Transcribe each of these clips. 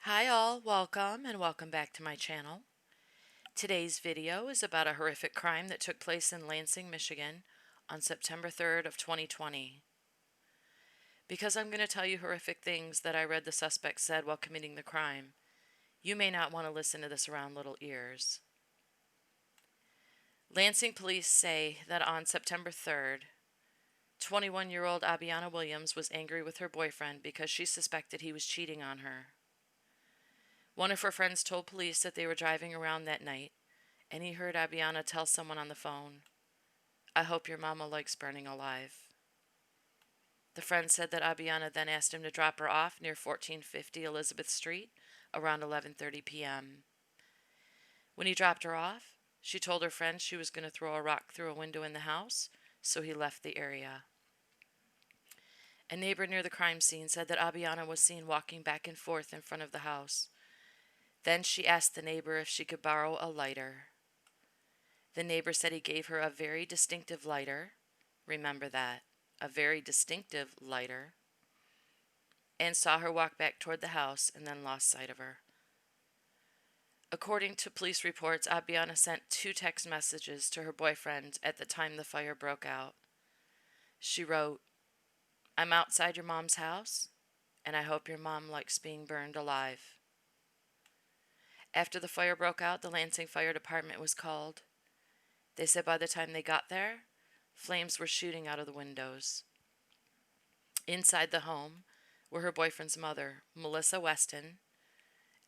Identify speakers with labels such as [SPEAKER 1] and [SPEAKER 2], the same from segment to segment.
[SPEAKER 1] Hi all, welcome back to my channel. Today's video is about a horrific crime that took place in Lansing, Michigan on September 3rd of 2020. Because I'm going to tell you horrific things that I read the suspect said while committing the crime, you may not want to listen to this around little ears. Lansing police say that on September 3rd, 21-year-old Abbieana Williams was angry with her boyfriend because she suspected he was cheating on her. One of her friends told police that they were driving around that night, and he heard Abbieana tell someone on the phone, "I hope your mama likes burning alive." The friend said that Abbieana then asked him to drop her off near 1450 Elizabeth Street around 11:30 p.m. When he dropped her off, she told her friend she was going to throw a rock through a window in the house, so he left the area. A neighbor near the crime scene said that Abbieana was seen walking back and forth in front of the house. Then she asked the neighbor if she could borrow a lighter. The neighbor said he gave her a very distinctive lighter. Remember that, a very distinctive lighter. And saw her walk back toward the house and then lost sight of her. According to police reports, Abbieana sent 2 text messages to her boyfriend at the time the fire broke out. She wrote, "I'm outside your mom's house, and I hope your mom likes being burned alive." After the fire broke out, the Lansing Fire Department was called. They said by the time they got there, flames were shooting out of the windows. Inside the home were her boyfriend's mother, Melissa Weston,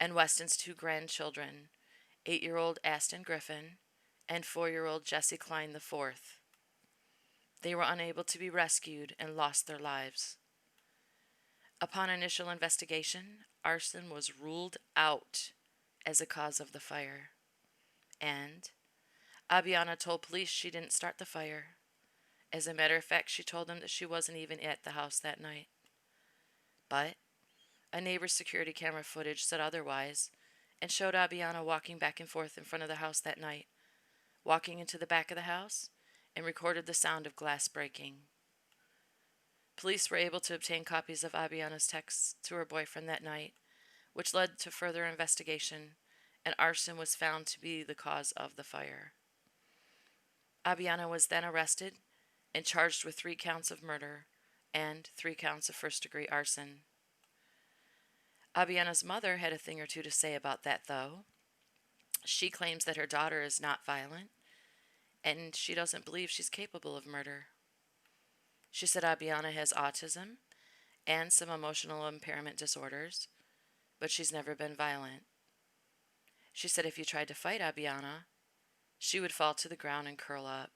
[SPEAKER 1] and Weston's 2 grandchildren, 8-year-old Aston Griffin and 4-year-old Jesse Klein IV. They were unable to be rescued and lost their lives. Upon initial investigation, arson was ruled out as a cause of the fire, and Abbieana told police she didn't start the fire. As a matter of fact, she told them that she wasn't even at the house that night. But a neighbor's security camera footage said otherwise and showed Abbieana walking back and forth in front of the house that night, walking into the back of the house, and recorded the sound of glass breaking. Police were able to obtain copies of Abbieana's texts to her boyfriend that night, which led to further investigation, and arson was found to be the cause of the fire. Abbieana was then arrested and charged with 3 counts of murder and 3 counts of first-degree arson. Abbieana's mother had a thing or two to say about that, though. She claims that her daughter is not violent, and she doesn't believe she's capable of murder. She said Abbieana has autism and some emotional impairment disorders, but she's never been violent. She said if you tried to fight Abbieana, she would fall to the ground and curl up.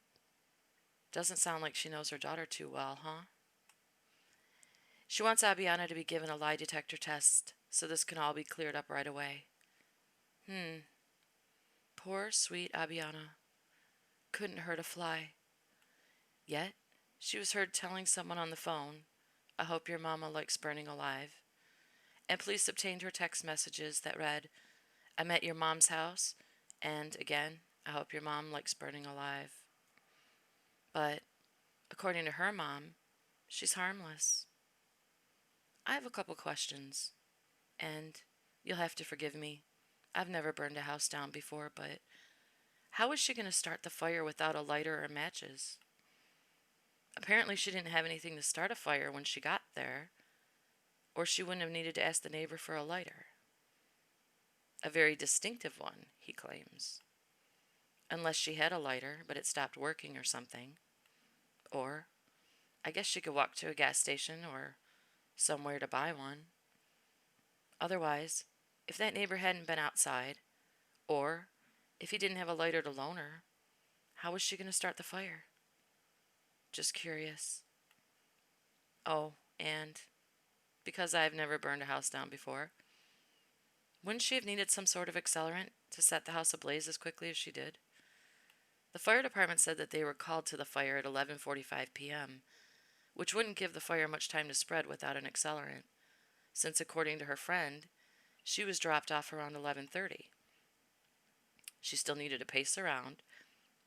[SPEAKER 1] Doesn't sound like she knows her daughter too well, huh? She wants Abbieana to be given a lie detector test so this can all be cleared up right away. Poor, sweet Abbieana. Couldn't hurt a fly. Yet, she was heard telling someone on the phone, "I hope your mama likes burning alive." And police obtained her text messages that read, "I'm at your mom's house," and again, "I hope your mom likes burning alive." But, according to her mom, she's harmless. I have a couple questions, and you'll have to forgive me. I've never burned a house down before, but how is she going to start the fire without a lighter or matches? Apparently she didn't have anything to start a fire when she got there, or she wouldn't have needed to ask the neighbor for a lighter. A very distinctive one, he claims. Unless she had a lighter, but it stopped working or something. Or, I guess she could walk to a gas station or somewhere to buy one. Otherwise, if that neighbor hadn't been outside, or if he didn't have a lighter to loan her, how was she going to start the fire? Just curious. Oh, and because I've never burned a house down before, wouldn't she have needed some sort of accelerant to set the house ablaze as quickly as she did? The fire department said that they were called to the fire at 11:45 p.m., which wouldn't give the fire much time to spread without an accelerant, since according to her friend, she was dropped off around 11:30. She still needed to pace around,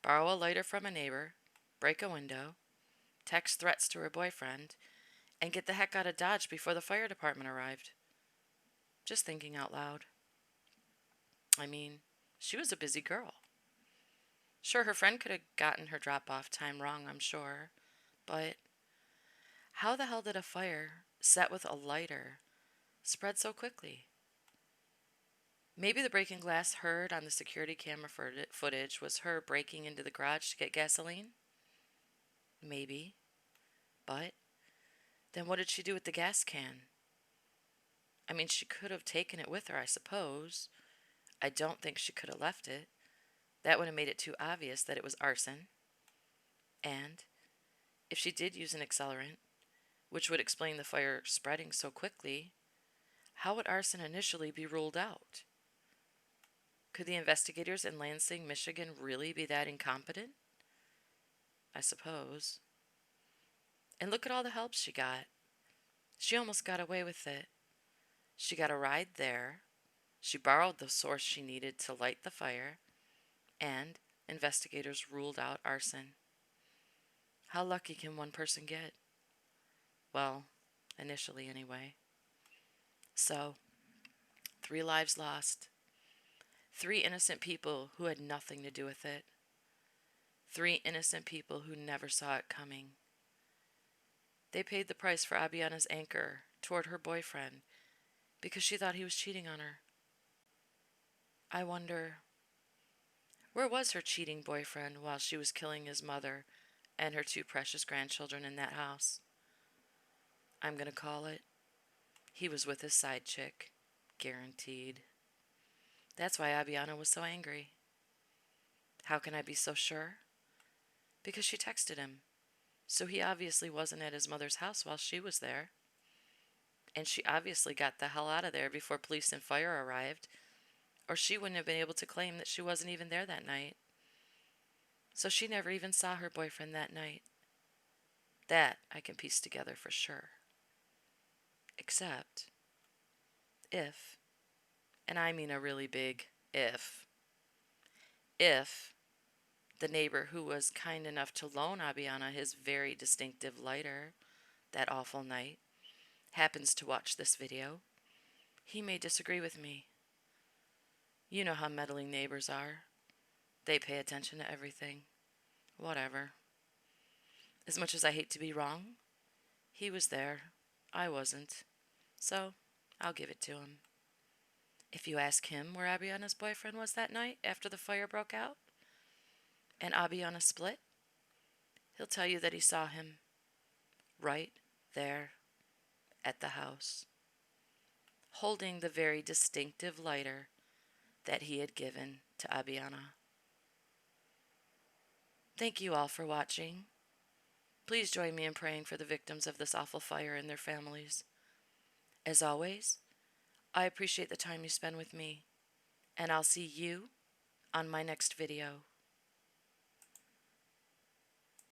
[SPEAKER 1] borrow a lighter from a neighbor, break a window, text threats to her boyfriend, and get the heck out of Dodge before the fire department arrived. Just thinking out loud. I mean, she was a busy girl. Sure, her friend could have gotten her drop off time wrong, I'm sure. But how the hell did a fire, set with a lighter, spread so quickly? Maybe the breaking glass heard on the security camera footage was her breaking into the garage to get gasoline? Maybe. But then what did she do with the gas can? I mean, she could have taken it with her, I suppose. I don't think she could have left it. That would have made it too obvious that it was arson. And if she did use an accelerant, which would explain the fire spreading so quickly, how would arson initially be ruled out? Could the investigators in Lansing, Michigan really be that incompetent? I suppose. And look at all the help she got. She almost got away with it. She got a ride there. She borrowed the source she needed to light the fire. And investigators ruled out arson. How lucky can one person get? Well, initially anyway. So, 3 lives lost. 3 innocent people who had nothing to do with it. 3 innocent people who never saw it coming. They paid the price for Abbieana's anger toward her boyfriend because she thought he was cheating on her. I wonder, where was her cheating boyfriend while she was killing his mother and her 2 precious grandchildren in that house? I'm going to call it. He was with his side chick. Guaranteed. That's why Abbieana was so angry. How can I be so sure? Because she texted him. So he obviously wasn't at his mother's house while she was there. And she obviously got the hell out of there before police and fire arrived, or she wouldn't have been able to claim that she wasn't even there that night. So she never even saw her boyfriend that night. That I can piece together for sure. Except if, and I mean a really big if the neighbor who was kind enough to loan Abbieana his very distinctive lighter that awful night happens to watch this video, he may disagree with me. You know how meddling neighbors are. They pay attention to everything. Whatever. As much as I hate to be wrong, he was there. I wasn't. So, I'll give it to him. If you ask him where Abbieana's boyfriend was that night after the fire broke out, and Abbieana split, he'll tell you that he saw him right there at the house, holding the very distinctive lighter that he had given to Abbieana. Thank you all for watching. Please join me in praying for the victims of this awful fire and their families. As always, I appreciate the time you spend with me, and I'll see you on my next video.